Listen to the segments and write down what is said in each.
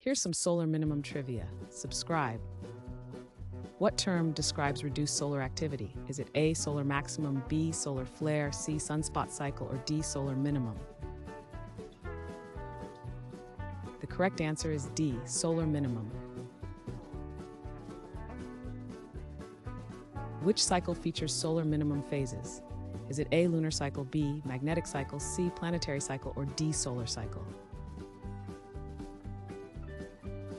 Here's some solar minimum trivia. Subscribe. What term describes reduced solar activity? Is it A, solar maximum, B, solar flare, C, sunspot cycle, or D, solar minimum? The correct answer is D, solar minimum. Which cycle features solar minimum phases? Is it A, lunar cycle, B, magnetic cycle, C, planetary cycle, or D, solar cycle?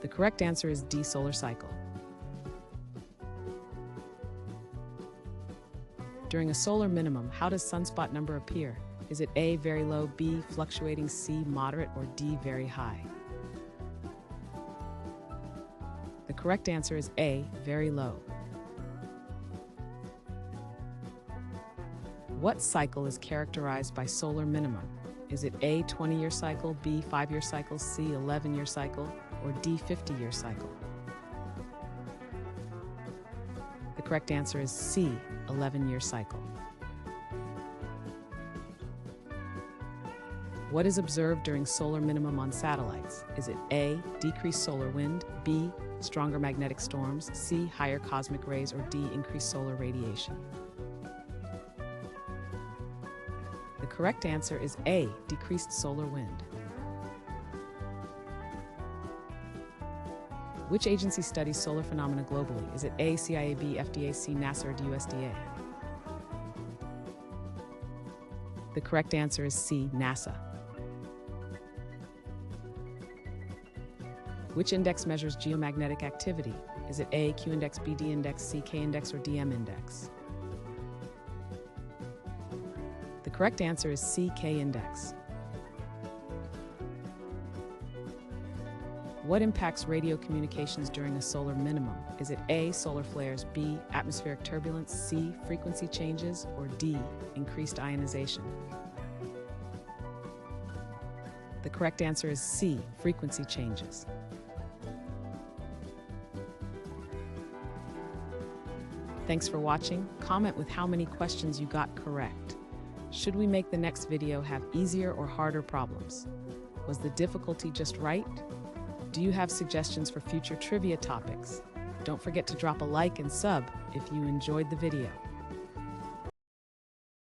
The correct answer is D, solar cycle. During a solar minimum, how does sunspot number appear? Is it A, very low, B, fluctuating, C, moderate, or D, very high? The correct answer is A, very low. What cycle is characterized by solar minimum? Is it A, 20-year cycle, B, 5-year cycle, C, 11-year cycle, or D, 50-year cycle? The correct answer is C, 11-year cycle. What is observed during solar minimum on satellites? Is it A, decreased solar wind, B, stronger magnetic storms, C, higher cosmic rays, or D, increased solar radiation? The correct answer is A, decreased solar wind. Which agency studies solar phenomena globally? Is it A, CIAB, FDA, C, NASA, or D, USDA? The correct answer is C, NASA. Which index measures geomagnetic activity? Is it A, Q index, B, D index, C, K index, or DM index? The correct answer is C, K index. What impacts radio communications during a solar minimum? Is it A, solar flares, B, atmospheric turbulence, C, frequency changes, or D, increased ionization? The correct answer is C, frequency changes. Thanks for watching. Comment with how many questions you got correct. Should we make the next video have easier or harder problems? Was the difficulty just right? Do you have suggestions for future trivia topics? Don't forget to drop a like and sub if you enjoyed the video.